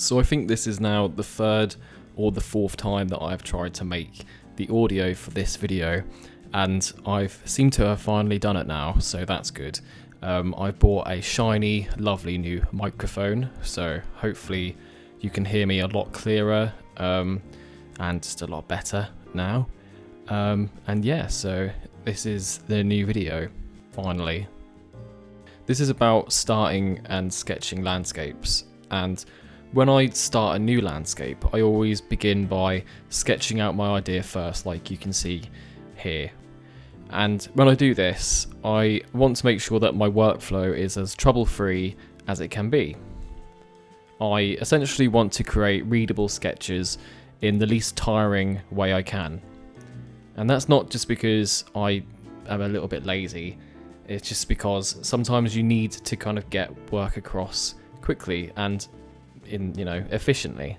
So I think this is now the third or the fourth time that I've tried to make the audio for this video, and I've seemed to have finally done it now, so that's good. I've bought a shiny, lovely new microphone, so hopefully you can hear me a lot clearer and just a lot better now. And yeah, so this is the new video, finally. This is about starting and sketching landscapes, and when I start a new landscape, I always begin by sketching out my idea first, like you can see here. And when I do this, I want to make sure that my workflow is as trouble-free as it can be. I essentially want to create readable sketches in the least tiring way I can. And that's not just because I am a little bit lazy, it's just because sometimes you need to kind of get work across quickly and efficiently.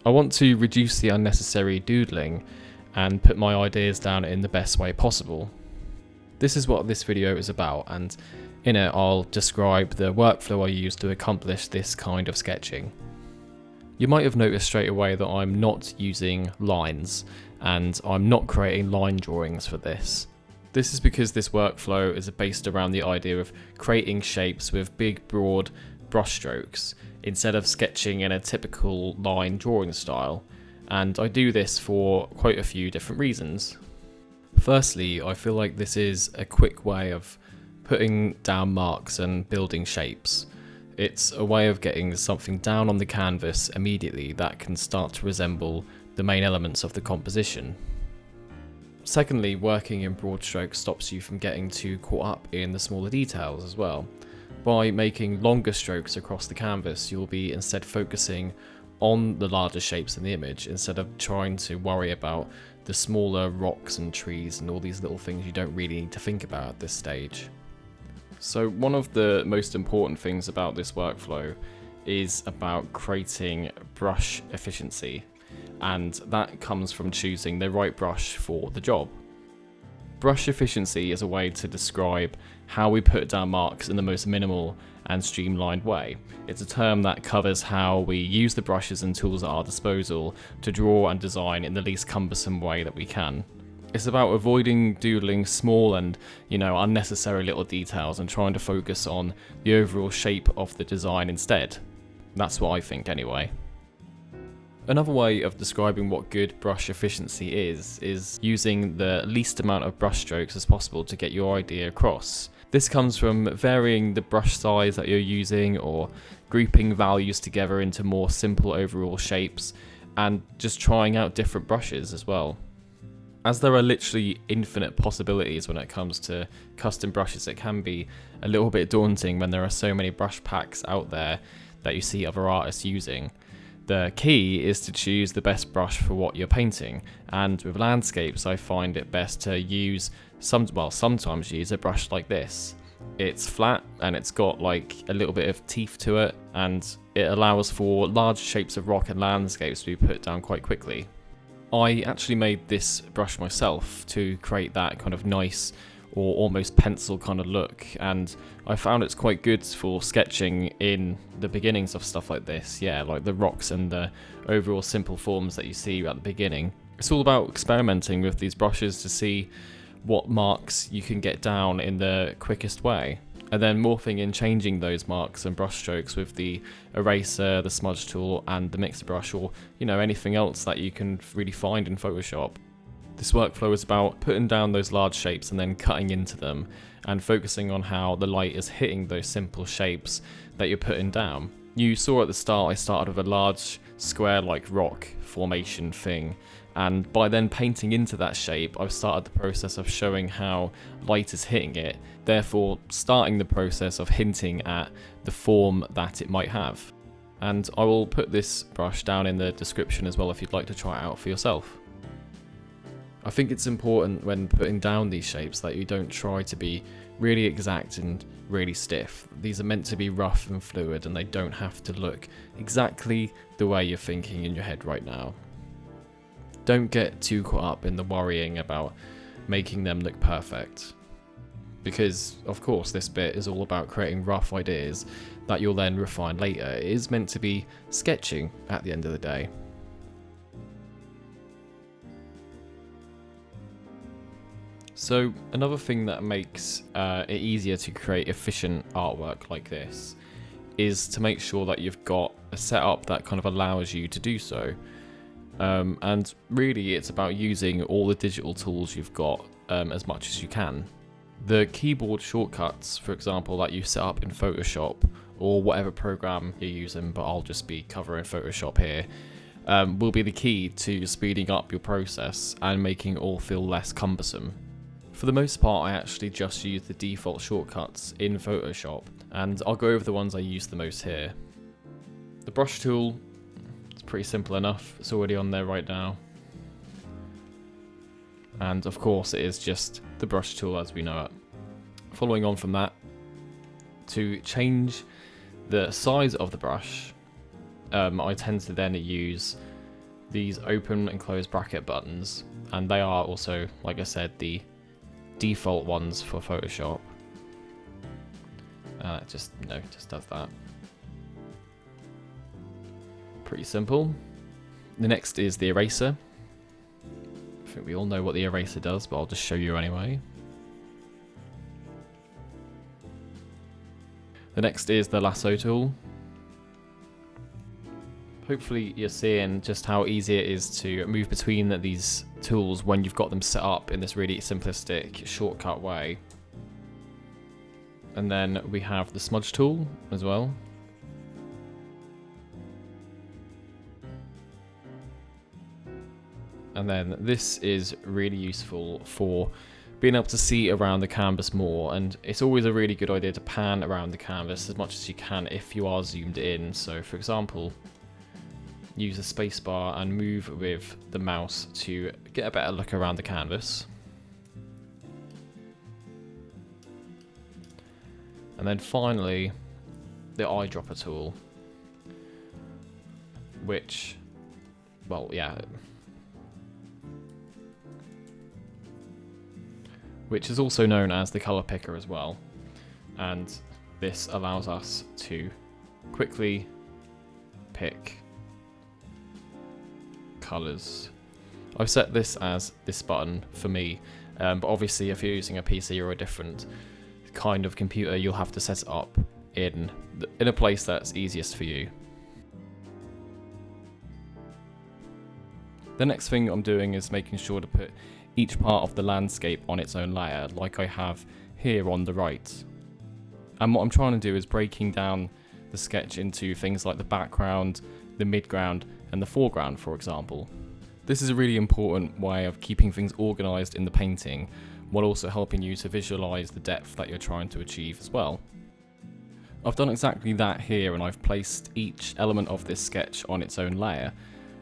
I want to reduce the unnecessary doodling and put my ideas down in the best way possible. This is what this video is about, and in it I'll describe the workflow I use to accomplish this kind of sketching. You might have noticed straight away that I'm not using lines, and I'm not creating line drawings for this. This is because this workflow is based around the idea of creating shapes with big, broad brush strokes, instead of sketching in a typical line drawing style, and I do this for quite a few different reasons. Firstly, I feel like this is a quick way of putting down marks and building shapes. It's a way of getting something down on the canvas immediately that can start to resemble the main elements of the composition. Secondly, working in broad strokes stops you from getting too caught up in the smaller details as well. By making longer strokes across the canvas, you'll be instead focusing on the larger shapes in the image, instead of trying to worry about the smaller rocks and trees and all these little things you don't really need to think about at this stage. So one of the most important things about this workflow is about creating brush efficiency, and that comes from choosing the right brush for the job. Brush efficiency is a way to describe how we put down marks in the most minimal and streamlined way. It's a term that covers how we use the brushes and tools at our disposal to draw and design in the least cumbersome way that we can. It's about avoiding doodling small and, unnecessary little details and trying to focus on the overall shape of the design instead. That's what I think anyway. Another way of describing what good brush efficiency is using the least amount of brush strokes as possible to get your idea across. This comes from varying the brush size that you're using, or grouping values together into more simple overall shapes, and just trying out different brushes as well. As there are literally infinite possibilities when it comes to custom brushes, it can be a little bit daunting when there are so many brush packs out there that you see other artists using. The key is to choose the best brush for what you're painting, and with landscapes I find it best to use sometimes use a brush like this. It's flat and it's got like a little bit of teeth to it, and it allows for large shapes of rock and landscapes to be put down quite quickly. I actually made this brush myself to create that kind of nice or almost pencil kind of look, and I found it's quite good for sketching in the beginnings of stuff like this, like the rocks and the overall simple forms that you see at the beginning. It's all about experimenting with these brushes to see what marks you can get down in the quickest way, and then morphing and changing those marks and brush strokes with the eraser, the smudge tool and the mixer brush, or anything else that you can really find in Photoshop. This workflow is about putting down those large shapes and then cutting into them, and focusing on how the light is hitting those simple shapes that you're putting down. You saw at the start I started with a large square-like rock formation thing, and by then painting into that shape I've started the process of showing how light is hitting it, therefore starting the process of hinting at the form that it might have. And I will put this brush down in the description as well if you'd like to try it out for yourself. I think it's important when putting down these shapes that you don't try to be really exact and really stiff. These are meant to be rough and fluid, and they don't have to look exactly the way you're thinking in your head right now. Don't get too caught up in the worrying about making them look perfect. because of course this bit is all about creating rough ideas that you'll then refine later. It is meant to be sketching at the end of the day. So another thing that makes it easier to create efficient artwork like this is to make sure that you've got a setup that kind of allows you to do so. And really it's about using all the digital tools you've got as much as you can. The keyboard shortcuts, for example, that you set up in Photoshop or whatever program you're using, but I'll just be covering Photoshop here, will be the key to speeding up your process and making it all feel less cumbersome. For the most part, I actually just use the default shortcuts in Photoshop, and I'll go over the ones I use the most here. The brush tool, it's pretty simple enough, it's already on there right now. And of course it is just the brush tool as we know it. Following on from that, to change the size of the brush, I tend to then use these open and close bracket buttons, and they are also, like I said, the default ones for Photoshop. It just does that. Pretty simple. The next is the eraser. I think we all know what the eraser does, but I'll just show you anyway. The next is the lasso tool. Hopefully you're seeing just how easy it is to move between these tools when you've got them set up in this really simplistic shortcut way. And then we have the smudge tool as well. And then this is really useful for being able to see around the canvas more, and it's always a really good idea to pan around the canvas as much as you can if you are zoomed in. So for example, use the spacebar and move with the mouse to get a better look around the canvas. And then finally, the eyedropper tool, which, well, yeah, which is also known as the color picker as well. And this allows us to quickly pick colors. I've set this as this button for me, but obviously if you're using a PC or a different kind of computer, you'll have to set it up in a place that's easiest for you. The next thing I'm doing is making sure to put each part of the landscape on its own layer, like I have here on the right. And what I'm trying to do is breaking down the sketch into things like the background, the midground, and the foreground, for example. This is a really important way of keeping things organized in the painting, while also helping you to visualize the depth that you're trying to achieve as well. I've done exactly that here, and I've placed each element of this sketch on its own layer.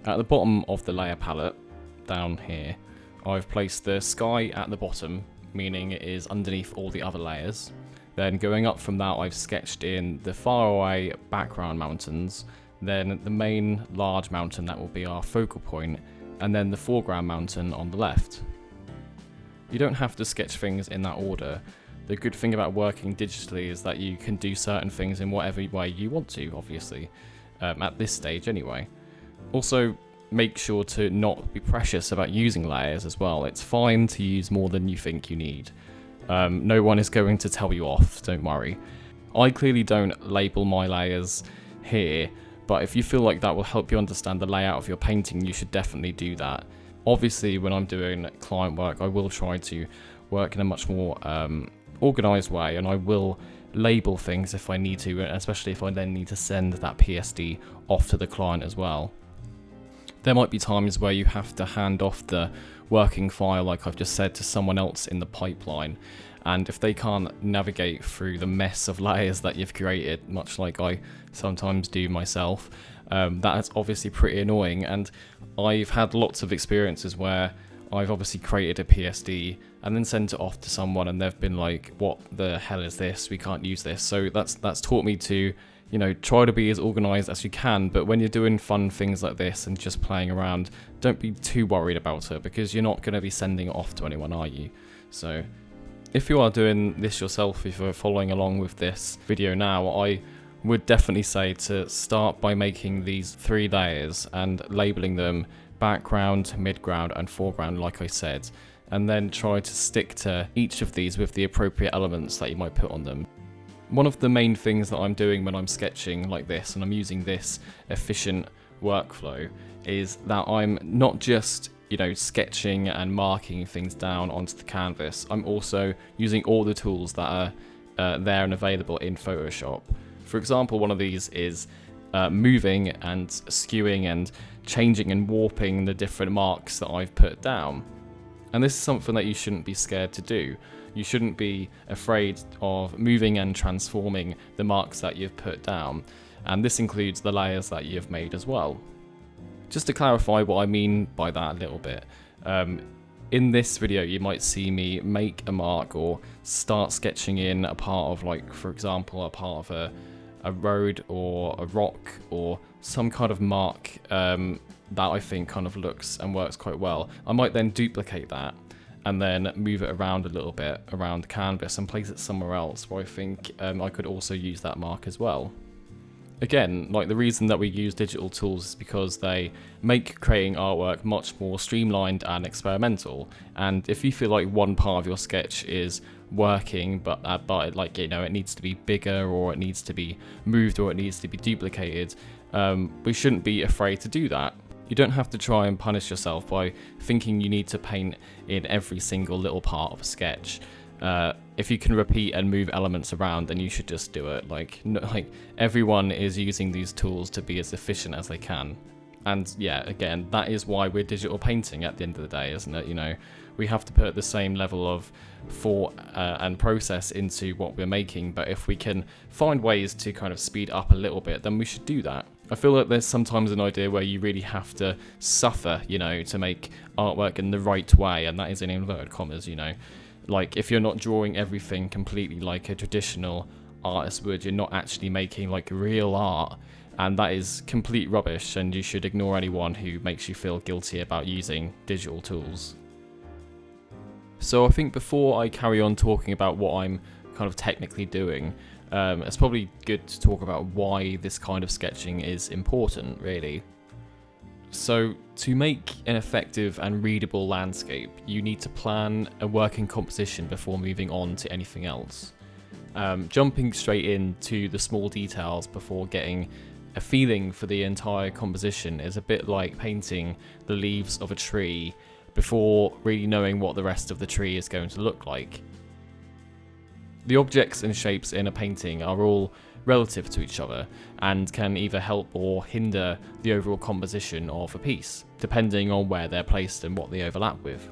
At the bottom of the layer palette, down here, I've placed the sky at the bottom, meaning it is underneath all the other layers. Then going up from that, I've sketched in the faraway background mountains, then the main large mountain that will be our focal point, and then the foreground mountain on the left. You don't have to sketch things in that order. The good thing about working digitally is that you can do certain things in whatever way you want to, obviously, at this stage anyway. Also, make sure to not be precious about using layers as well. It's fine to use more than you think you need. No one is going to tell you off, don't worry. I clearly don't label my layers here, but if you feel like that will help you understand the layout of your painting, you should definitely do that. Obviously, when I'm doing client work, I will try to work in a much more organized way, and I will label things if I need to, especially if I then need to send that PSD off to the client as well. There might be times where you have to hand off the working file, like I've just said, to someone else in the pipeline, and if they can't navigate through the mess of layers that you've created, much like I sometimes do myself, that's obviously pretty annoying. And I've had lots of experiences where I've obviously created a PSD and then sent it off to someone, and they've been like, what the hell is this? We can't use this. So that's taught me to, you know, try to be as organized as you can, but when you're doing fun things like this and just playing around, don't be too worried about it, because you're not going to be sending it off to anyone, are you? So If you are doing this yourself, if you're following along with this video now, I would definitely say to start by making these 3 layers and labeling them background, midground and foreground like I said, and then try to stick to each of these with the appropriate elements that you might put on them. One of the main things that I'm doing when I'm sketching like this and I'm using this efficient workflow is that I'm not just sketching and marking things down onto the canvas. I'm also using all the tools that are there and available in Photoshop. For example, one of these is moving and skewing and changing and warping the different marks that I've put down. And this is something that you shouldn't be scared to do. You shouldn't be afraid of moving and transforming the marks that you've put down. And this includes the layers that you've made as well. Just to clarify what I mean by that a little bit, in this video you might see me make a mark or start sketching in a part of, like, for example, a part of a road or a rock or some kind of mark that I think kind of looks and works quite well. I might then duplicate that and then move it around a little bit around the canvas and place it somewhere else where I think I could also use that mark as well. Again, like, the reason that we use digital tools is because they make creating artwork much more streamlined and experimental. And if you feel like one part of your sketch is working, but it needs to be bigger, or it needs to be moved, or it needs to be duplicated, we shouldn't be afraid to do that. You don't have to try and punish yourself by thinking you need to paint in every single little part of a sketch. If you can repeat and move elements around, then you should just do it. Like everyone is using these tools to be as efficient as they can. And yeah, again, that is why we're digital painting at the end of the day, isn't it? We have to put the same level of thought and process into what we're making, but if we can find ways to kind of speed up a little bit, then we should do that. I feel like there's sometimes an idea where you really have to suffer, to make artwork in the right way, and that is in inverted commas, Like, if you're not drawing everything completely like a traditional artist would, you're not actually making like real art, and that is complete rubbish, and you should ignore anyone who makes you feel guilty about using digital tools. So I think before I carry on talking about what I'm kind of technically doing, it's probably good to talk about why this kind of sketching is important, really. So, to make an effective and readable landscape, you need to plan a working composition before moving on to anything else. Jumping straight into the small details before getting a feeling for the entire composition is a bit like painting the leaves of a tree before really knowing what the rest of the tree is going to look like. The objects and shapes in a painting are all relative to each other and can either help or hinder the overall composition of a piece, depending on where they're placed and what they overlap with.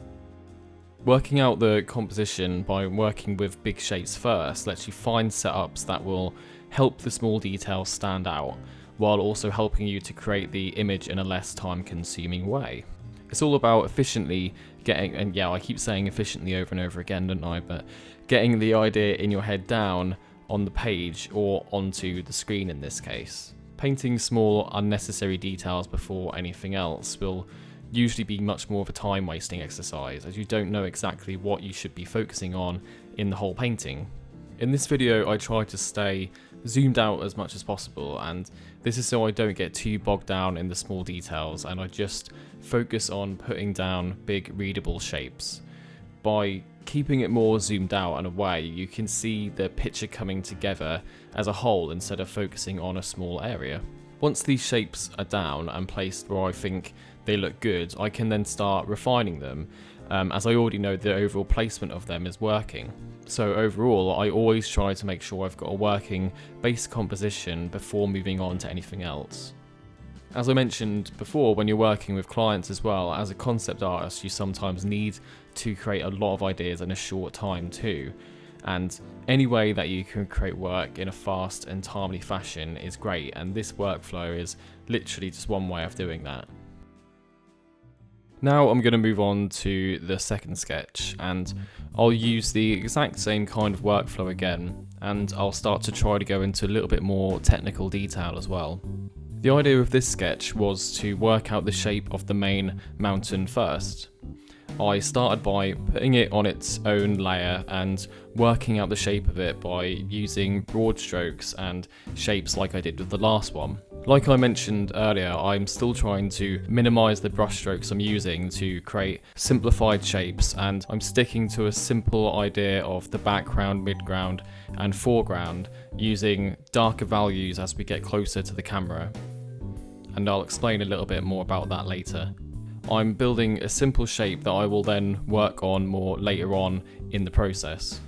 Working out the composition by working with big shapes first lets you find setups that will help the small details stand out, while also helping you to create the image in a less time-consuming way. It's all about efficiently getting, and yeah, I keep saying efficiently over and over again, don't I, but getting the idea in your head down on the page or onto the screen in this case. Painting small unnecessary details before anything else will usually be much more of a time wasting exercise, as you don't know exactly what you should be focusing on in the whole painting. In this video I try to stay zoomed out as much as possible, and this is so I don't get too bogged down in the small details and I just focus on putting down big readable shapes. By keeping it more zoomed out and away, you can see the picture coming together as a whole instead of focusing on a small area. Once these shapes are down and placed where I think they look good, I can then start refining them, as I already know the overall placement of them is working. So overall, I always try to make sure I've got a working base composition before moving on to anything else. As I mentioned before, when you're working with clients as well, as a concept artist, you sometimes need to create a lot of ideas in a short time too. And any way that you can create work in a fast and timely fashion is great, and this workflow is literally just one way of doing that. Now I'm going to move on to the second sketch, and I'll use the exact same kind of workflow again, and I'll start to try to go into a little bit more technical detail as well. The idea of this sketch was to work out the shape of the main mountain first. I started by putting it on its own layer and working out the shape of it by using broad strokes and shapes like I did with the last one. Like I mentioned earlier, I'm still trying to minimize the brush strokes I'm using to create simplified shapes, and I'm sticking to a simple idea of the background, midground and foreground using darker values as we get closer to the camera. And I'll explain a little bit more about that later. I'm building a simple shape that I will then work on more later on in the process.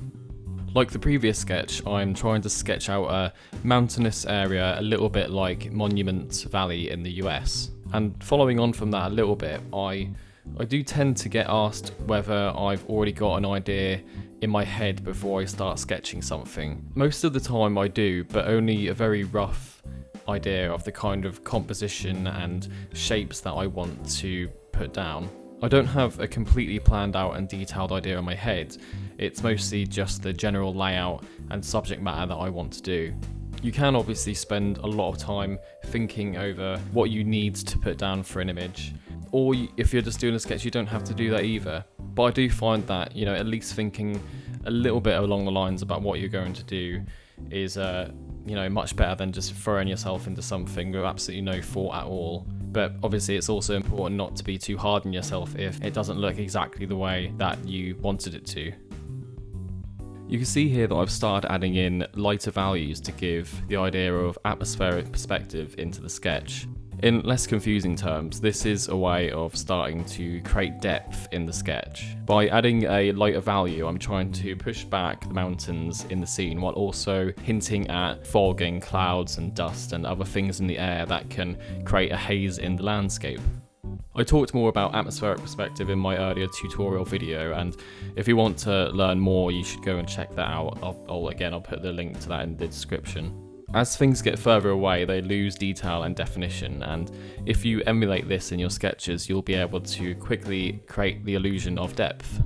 Like the previous sketch, I'm trying to sketch out a mountainous area a little bit like Monument Valley in the US. And following on from that a little bit, I do tend to get asked whether I've already got an idea in my head before I start sketching something. Most of the time I do, but only a very rough idea of the kind of composition and shapes that I want to put down. I don't have a completely planned out and detailed idea in my head. It's mostly just the general layout and subject matter that I want to do. You can obviously spend a lot of time thinking over what you need to put down for an image, or if you're just doing a sketch, you don't have to do that either. But I do find that, at least thinking a little bit along the lines about what you're going to do is much better than just throwing yourself into something with absolutely no thought at all. But obviously it's also important not to be too hard on yourself if it doesn't look exactly the way that you wanted it to. You can see here that I've started adding in lighter values to give the idea of atmospheric perspective into the sketch. In less confusing terms, this is a way of starting to create depth in the sketch. By adding a lighter value, I'm trying to push back the mountains in the scene while also hinting at fog and clouds and dust and other things in the air that can create a haze in the landscape. I talked more about atmospheric perspective in my earlier tutorial video, and if you want to learn more, you should go and check that out. I'll put the link to that in the description. As things get further away, they lose detail and definition, and if you emulate this in your sketches, you'll be able to quickly create the illusion of depth.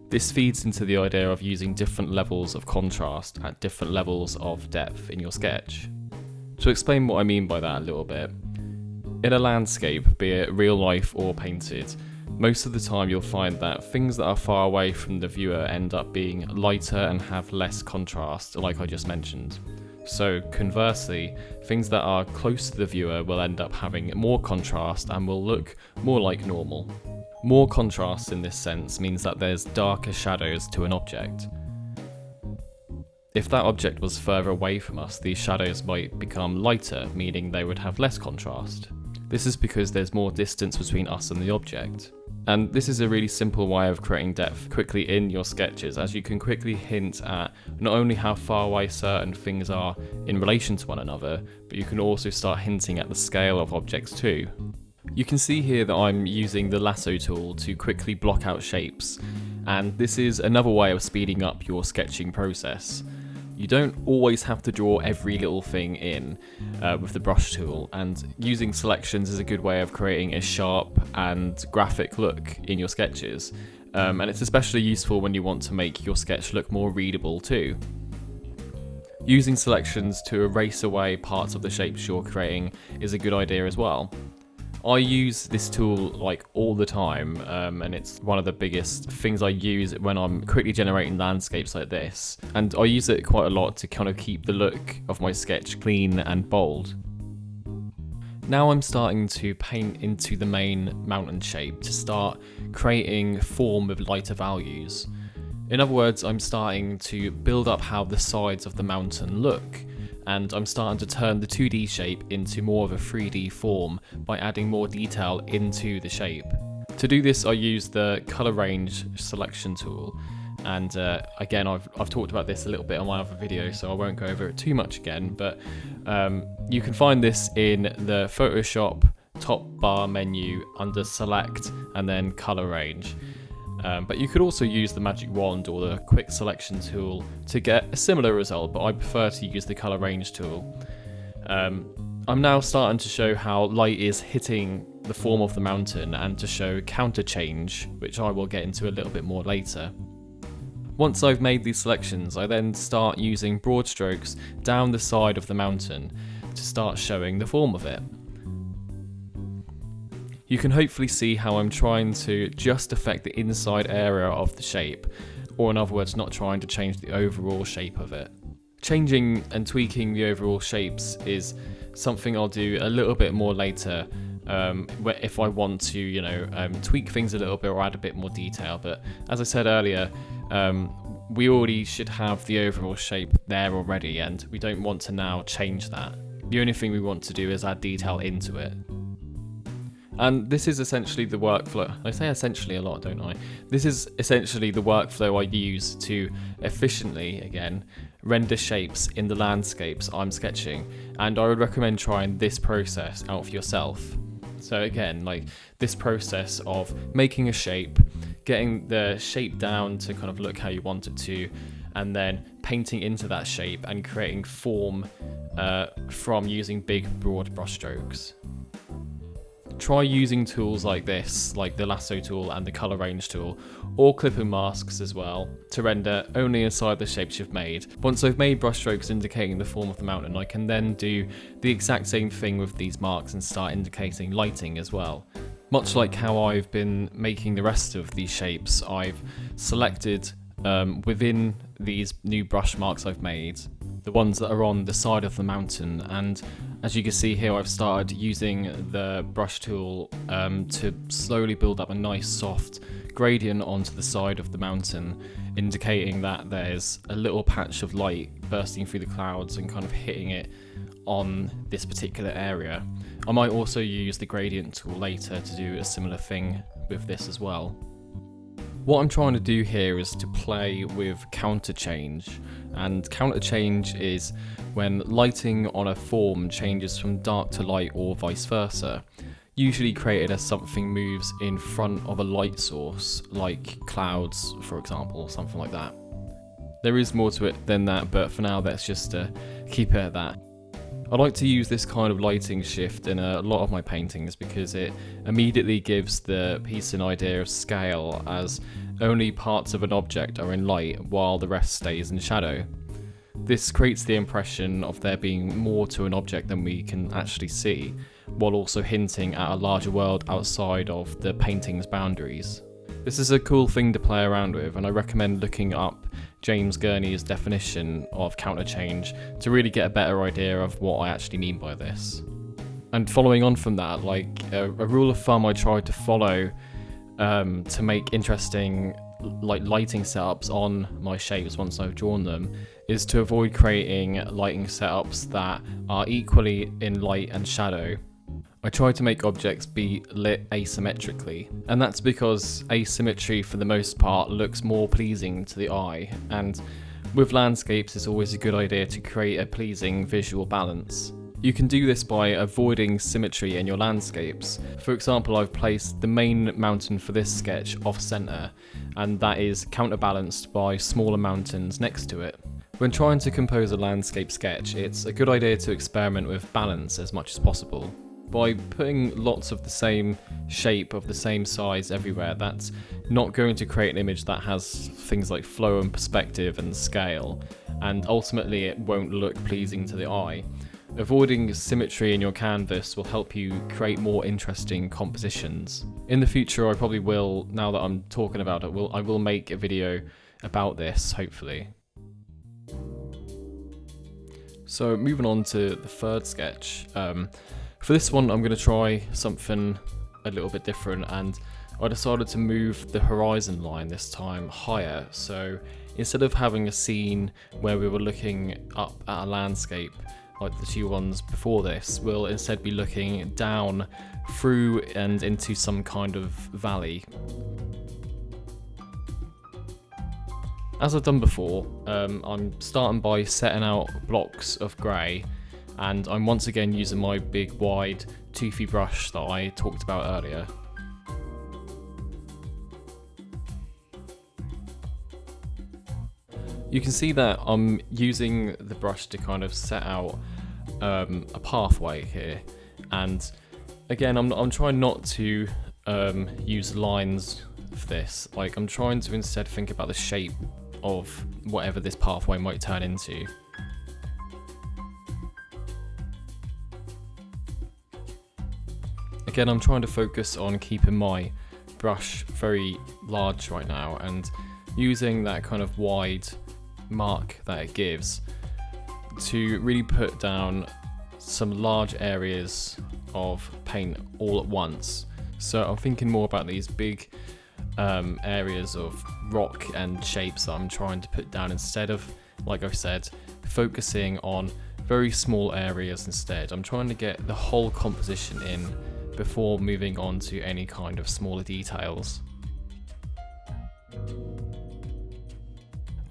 This feeds into the idea of using different levels of contrast at different levels of depth in your sketch. To explain what I mean by that a little bit, in a landscape, be it real life or painted, most of the time you'll find that things that are far away from the viewer end up being lighter and have less contrast, like I just mentioned. So conversely, things that are close to the viewer will end up having more contrast and will look more like normal. More contrast in this sense means that there's darker shadows to an object. If that object was further away from us, these shadows might become lighter, meaning they would have less contrast. This is because there's more distance between us and the object. And this is a really simple way of creating depth quickly in your sketches, as you can quickly hint at not only how far away certain things are in relation to one another, but you can also start hinting at the scale of objects too. You can see here that I'm using the lasso tool to quickly block out shapes, and this is another way of speeding up your sketching process. You don't always have to draw every little thing in with the brush tool, and using selections is a good way of creating a sharp and graphic look in your sketches, and it's especially useful when you want to make your sketch look more readable too. Using selections to erase away parts of the shapes you're creating is a good idea as well. I use this tool all the time, and it's one of the biggest things I use when I'm quickly generating landscapes like this, and I use it quite a lot to kind of keep the look of my sketch clean and bold. Now I'm starting to paint into the main mountain shape to start creating form with lighter values. In other words, I'm starting to build up how the sides of the mountain look, and I'm starting to turn the 2D shape into more of a 3D form by adding more detail into the shape. To do this, I use the color range selection tool, and again, I've talked about this a little bit on my other video, so I won't go over it too much again, but you can find this in the Photoshop top bar menu under select and then color range. But you could also use the magic wand or the quick selection tool to get a similar result, but I prefer to use the color range tool. I'm now starting to show how light is hitting the form of the mountain and to show counter change, which I will get into a little bit more later. Once I've made these selections, I then start using broad strokes down the side of the mountain to start showing the form of it. You can hopefully see how I'm trying to just affect the inside area of the shape, or in other words, not trying to change the overall shape of it. Changing and tweaking the overall shapes is something I'll do a little bit more later, if I want to, tweak things a little bit or add a bit more detail. But as I said earlier, we already should have the overall shape there already, and we don't want to now change that. The only thing we want to do is add detail into it. And this is essentially the workflow. I say essentially a lot, don't I? This is essentially the workflow I use to efficiently, again, render shapes in the landscapes I'm sketching. And I would recommend trying this process out for yourself. So again, like this process of making a shape, getting the shape down to kind of look how you want it to, and then painting into that shape and creating form from using big, broad brushstrokes. Try using tools like this, like the lasso tool and the color range tool, or clipping masks as well, to render only inside the shapes you've made. Once I've made brushstrokes indicating the form of the mountain, I can then do the exact same thing with these marks and start indicating lighting as well. Much like how I've been making the rest of these shapes, I've selected within these new brush marks I've made, the ones that are on the side of the mountain, and as you can see here, I've started using the brush tool to slowly build up a nice soft gradient onto the side of the mountain, indicating that there's a little patch of light bursting through the clouds and kind of hitting it on this particular area. I might also use the gradient tool later to do a similar thing with this as well. What I'm trying to do here is to play with counter change, and counter change is when lighting on a form changes from dark to light or vice versa, usually created as something moves in front of a light source, like clouds for example, or something like that. There is more to it than that, but for now let's just keep it at that. I like to use this kind of lighting shift in a lot of my paintings because it immediately gives the piece an idea of scale, as only parts of an object are in light while the rest stays in shadow. This creates the impression of there being more to an object than we can actually see, while also hinting at a larger world outside of the painting's boundaries. This is a cool thing to play around with, and I recommend looking up James Gurney's definition of counter change to really get a better idea of what I actually mean by this. And following on from that, like a rule of thumb I try to follow to make interesting lighting setups on my shapes once I've drawn them is to avoid creating lighting setups that are equally in light and shadow. I try to make objects be lit asymmetrically, and that's because asymmetry for the most part looks more pleasing to the eye, and with landscapes it's always a good idea to create a pleasing visual balance. You can do this by avoiding symmetry in your landscapes. For example, I've placed the main mountain for this sketch off center, and that is counterbalanced by smaller mountains next to it. When trying to compose a landscape sketch, it's a good idea to experiment with balance as much as possible. By putting lots of the same shape of the same size everywhere, that's not going to create an image that has things like flow and perspective and scale, and ultimately it won't look pleasing to the eye. Avoiding symmetry in your canvas will help you create more interesting compositions. In the future I probably will, now that I'm talking about it, I will make a video about this, hopefully. So moving on to the third sketch. For this one I'm going to try something a little bit different, and I decided to move the horizon line this time higher. So instead of having a scene where we were looking up at a landscape like the two ones before this, we'll instead be looking down through and into some kind of valley. As I've done before, I'm starting by setting out blocks of grey, and I'm once again using my big wide toothy brush that I talked about earlier. You can see that I'm using the brush to kind of set out a pathway here, and again I'm trying not to use lines for this. Like, I'm trying to instead think about the shape of whatever this pathway might turn into. Again, I'm trying to focus on keeping my brush very large right now and using that kind of wide mark that it gives to really put down some large areas of paint all at once. So I'm thinking more about these big areas of rock and shapes that I'm trying to put down instead of, like I said, focusing on very small areas instead. I'm trying to get the whole composition in before moving on to any kind of smaller details.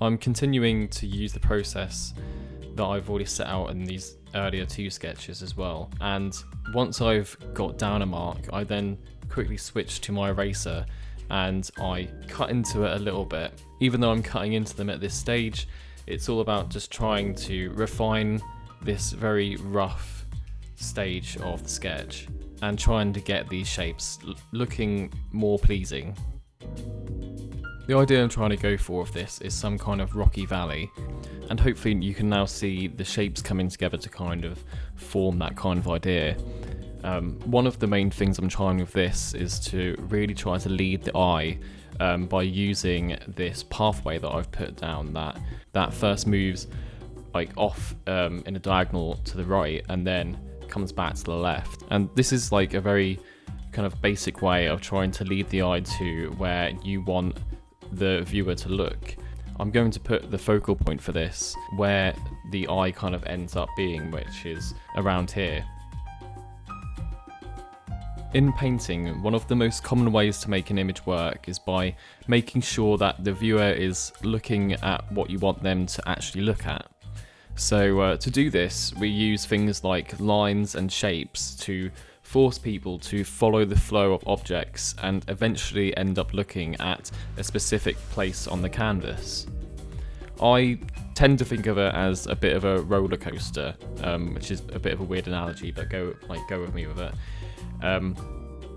I'm continuing to use the process that I've already set out in these earlier 2 sketches as well, and once I've got down a mark, I then quickly switch to my eraser and I cut into it a little bit. Even though I'm cutting into them at this stage, it's all about just trying to refine this very rough stage of the sketch and trying to get these shapes looking more pleasing. The idea I'm trying to go for with this is some kind of rocky valley, and hopefully you can now see the shapes coming together to kind of form that kind of idea. One of the main things I'm trying with this is to really try to lead the eye by using this pathway that I've put down that first moves like off in a diagonal to the right and then comes back to the left. And this is like a very kind of basic way of trying to lead the eye to where you want the viewer to look. I'm going to put the focal point for this where the eye kind of ends up being, which is around here. In painting, one of the most common ways to make an image work is by making sure that the viewer is looking at what you want them to actually look at. So to do this, we use things like lines and shapes to force people to follow the flow of objects and eventually end up looking at a specific place on the canvas. I tend to think of it as a bit of a roller coaster, which is a bit of a weird analogy, but go with me with it.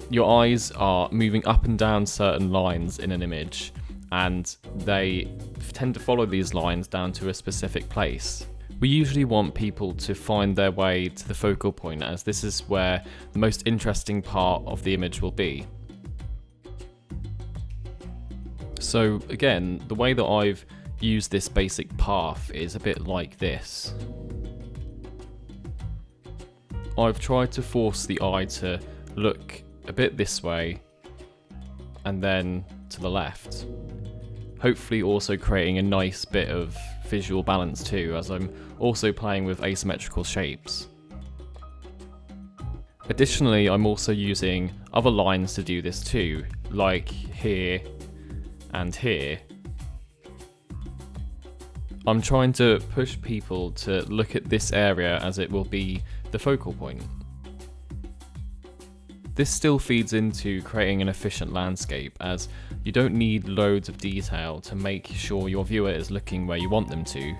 Your eyes are moving up and down certain lines in an image, and they tend to follow these lines down to a specific place. We usually want people to find their way to the focal point, as this is where the most interesting part of the image will be. So again, the way that I've used this basic path is a bit like this. I've tried to force the eye to look a bit this way and then to the left, hopefully also creating a nice bit of visual balance too, as I'm also playing with asymmetrical shapes. Additionally, I'm also using other lines to do this too, like here and here. I'm trying to push people to look at this area as it will be the focal point. This still feeds into creating an efficient landscape, as you don't need loads of detail to make sure your viewer is looking where you want them to.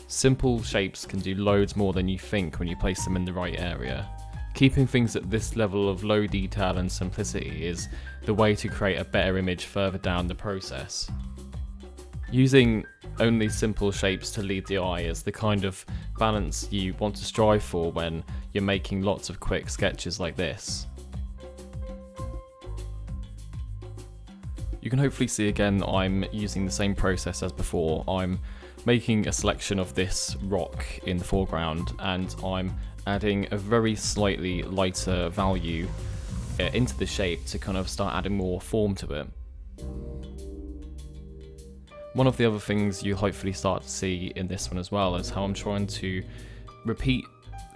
Simple shapes can do loads more than you think when you place them in the right area. Keeping things at this level of low detail and simplicity is the way to create a better image further down the process. Using only simple shapes to lead the eye is the kind of balance you want to strive for when you're making lots of quick sketches like this. You can hopefully see again that I'm using the same process as before. I'm making a selection of this rock in the foreground and I'm adding a very slightly lighter value into the shape to kind of start adding more form to it. One of the other things you hopefully start to see in this one as well is how I'm trying to repeat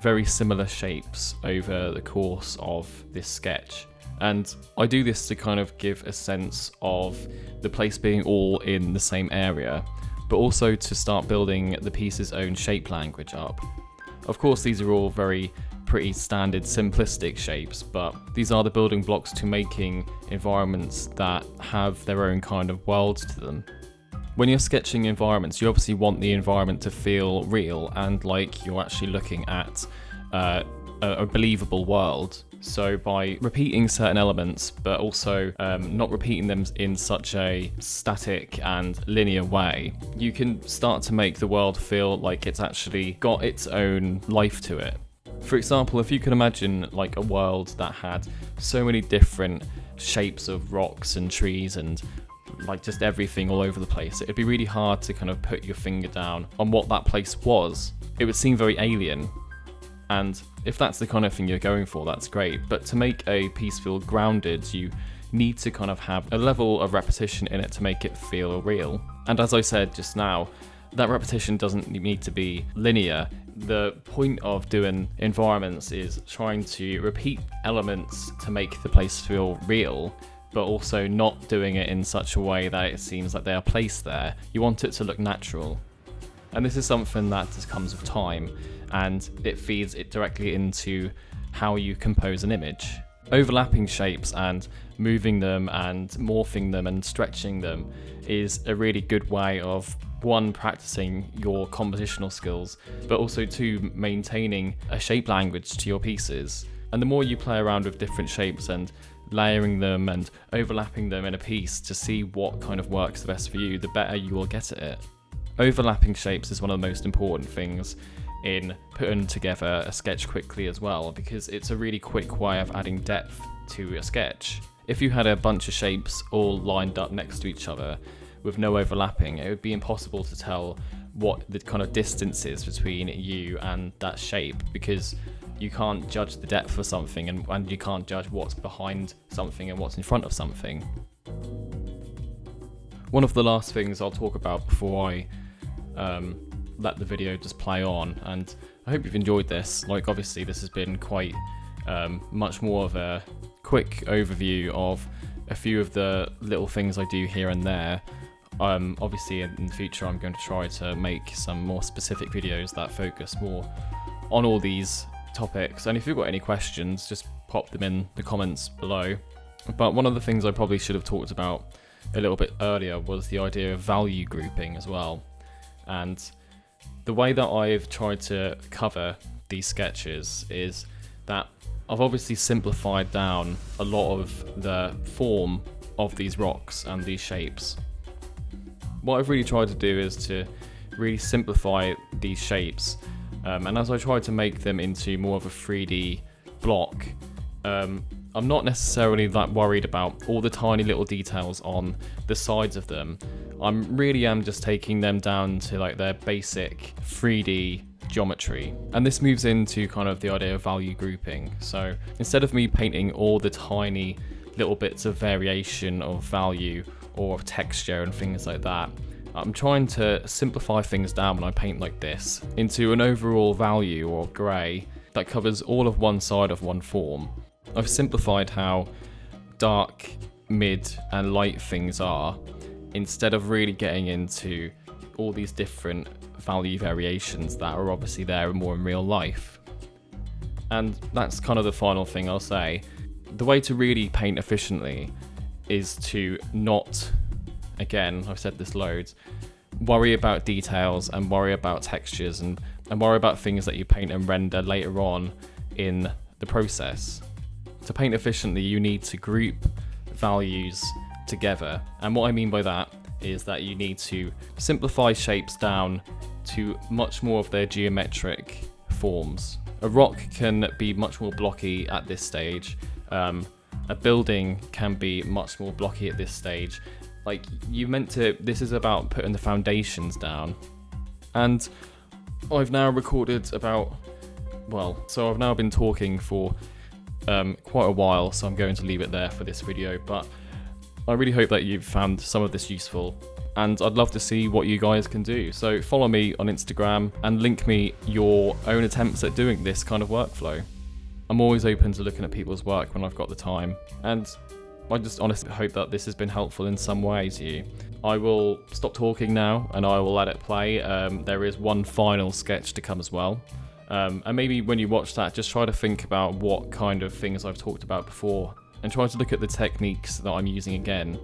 very similar shapes over the course of this sketch. And I do this to kind of give a sense of the place being all in the same area, but also to start building the piece's own shape language up. Of course, these are all very pretty standard simplistic shapes, but these are the building blocks to making environments that have their own kind of world to them. When you're sketching environments, you obviously want the environment to feel real and like you're actually looking at a believable world. So by repeating certain elements, but also not repeating them in such a static and linear way, you can start to make the world feel like it's actually got its own life to it. For example, if you can imagine like a world that had so many different shapes of rocks and trees and like just everything all over the place, it'd be really hard to kind of put your finger down on what that place was. It would seem very alien. And if that's the kind of thing you're going for, that's great. But to make a piece feel grounded, you need to kind of have a level of repetition in it to make it feel real. And as I said just now, that repetition doesn't need to be linear. The point of doing environments is trying to repeat elements to make the place feel real, but also not doing it in such a way that it seems like they are placed there. You want it to look natural. And this is something that just comes with time, and it feeds it directly into how you compose an image. Overlapping shapes and moving them and morphing them and stretching them is a really good way of, one, practicing your compositional skills, but also two, maintaining a shape language to your pieces. And the more you play around with different shapes and layering them and overlapping them in a piece to see what kind of works the best for you, the better you will get at it. Overlapping shapes is one of the most important things in putting together a sketch quickly as well, because it's a really quick way of adding depth to a sketch. If you had a bunch of shapes all lined up next to each other with no overlapping, it would be impossible to tell what the kind of distance is between you and that shape, because you can't judge the depth of something and you can't judge what's behind something and what's in front of something. One of the last things I'll talk about before I let the video just play on, and I hope you've enjoyed this. Like, obviously this has been quite much more of a quick overview of a few of the little things I do here and there. Obviously in the future I'm going to try to make some more specific videos that focus more on all these topics, and if you've got any questions, just pop them in the comments below. But one of the things I probably should have talked about a little bit earlier was the idea of value grouping as well. And the way that I've tried to cover these sketches is that I've obviously simplified down a lot of the form of these rocks and these shapes. What I've really tried to do is to really simplify these shapes, and as I try to make them into more of a 3D block, I'm not necessarily that worried about all the tiny little details on the sides of them. I really am just taking them down to like their basic 3D geometry. And this moves into kind of the idea of value grouping. So instead of me painting all the tiny little bits of variation of value or of texture and things like that, I'm trying to simplify things down when I paint like this into an overall value or grey that covers all of one side of one form. I've simplified how dark, mid and light things are, instead of really getting into all these different value variations that are obviously there more in real life. And that's kind of the final thing I'll say. The way to really paint efficiently is to not, again, I've said this loads, worry about details and worry about textures and worry about things that you paint and render later on in the process. To paint efficiently, you need to group values together. And what I mean by that is that you need to simplify shapes down to much more of their geometric forms. A rock can be much more blocky at this stage. A building can be much more blocky at this stage. Like, this is about putting the foundations down. And I've now recorded I've now been talking for quite a while, so I'm going to leave it there for this video, but I really hope that you've found some of this useful, and I'd love to see what you guys can do. So follow me on Instagram and link me your own attempts at doing this kind of workflow. I'm always open to looking at people's work when I've got the time, and I just honestly hope that this has been helpful in some way to you. I will stop talking now and I will let it play. There is one final sketch to come as well. And maybe when you watch that, just try to think about what kind of things I've talked about before and try to look at the techniques that I'm using again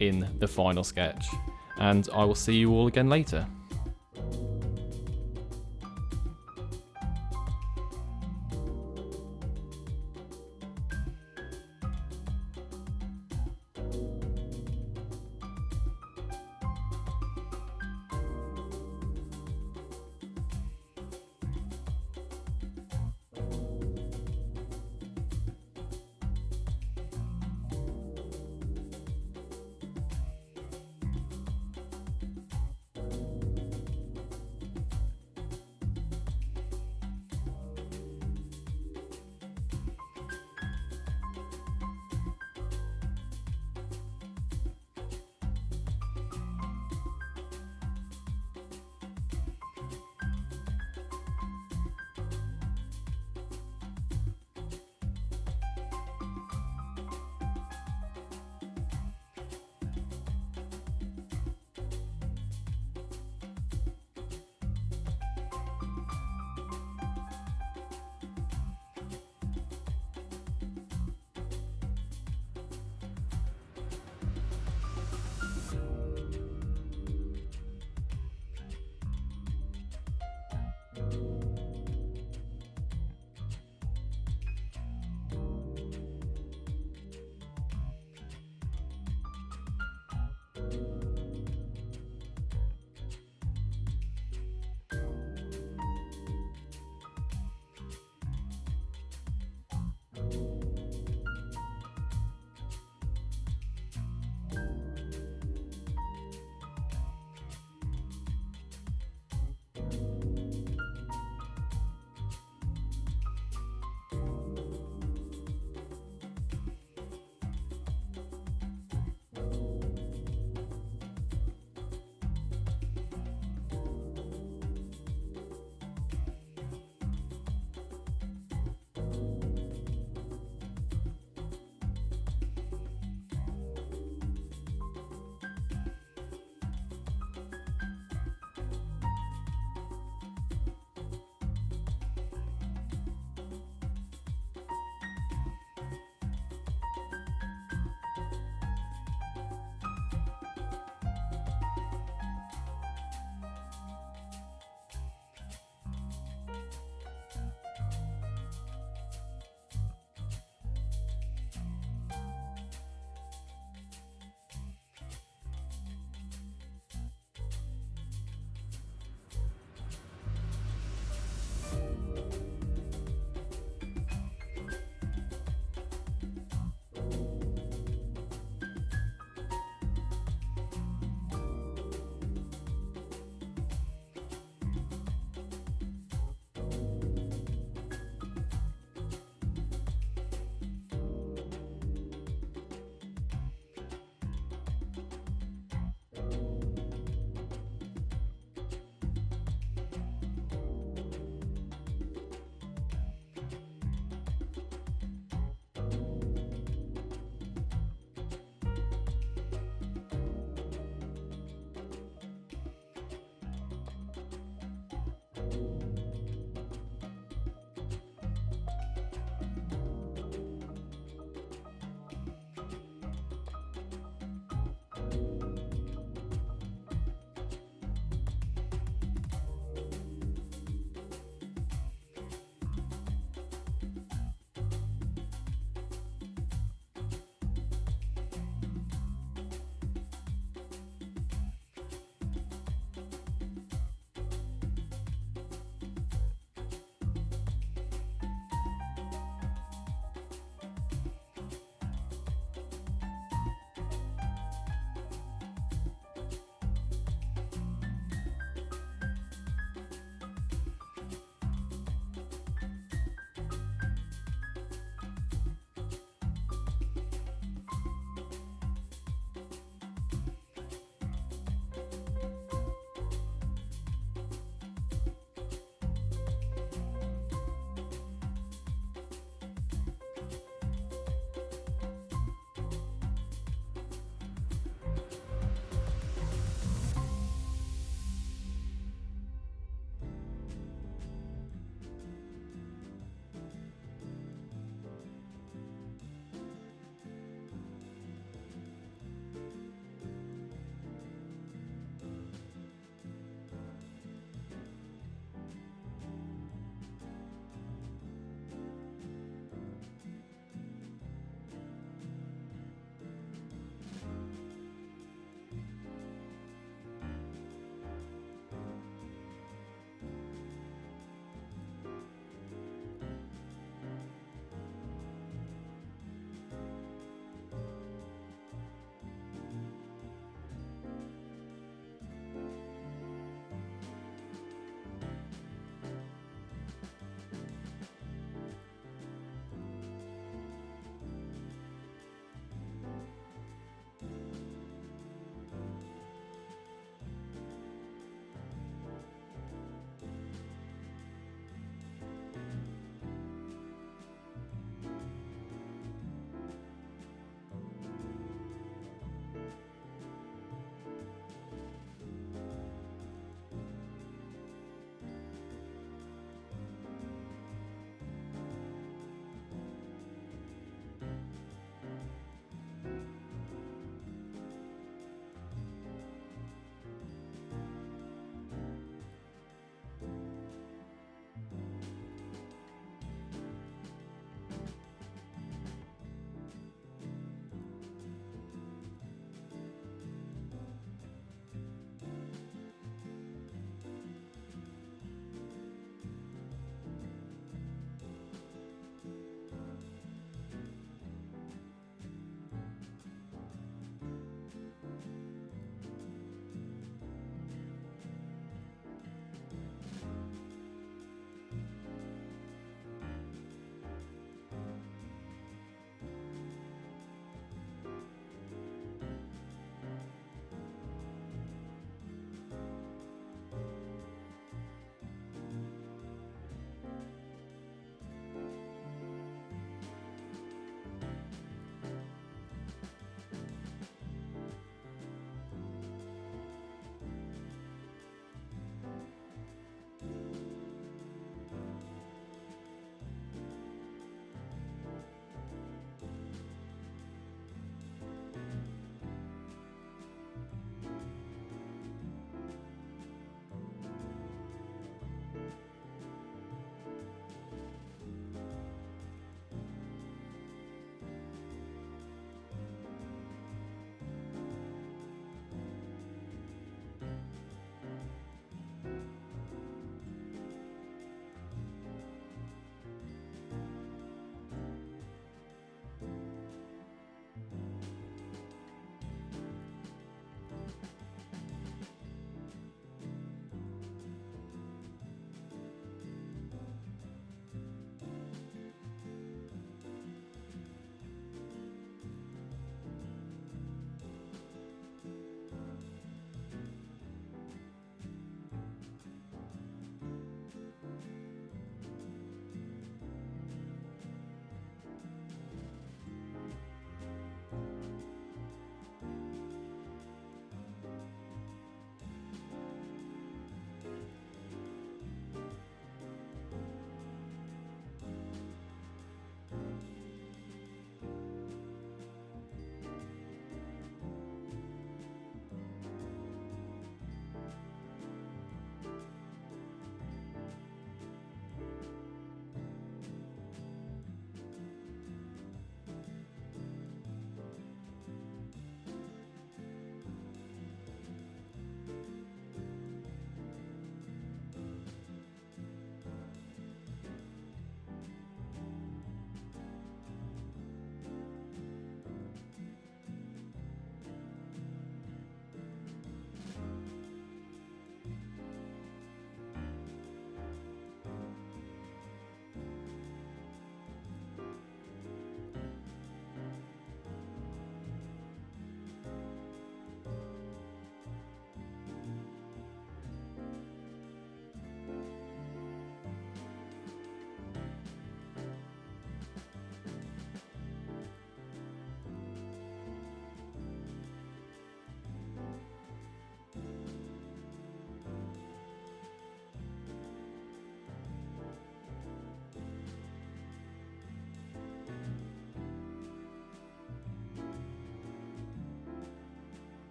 in the final sketch. And I will see you all again later.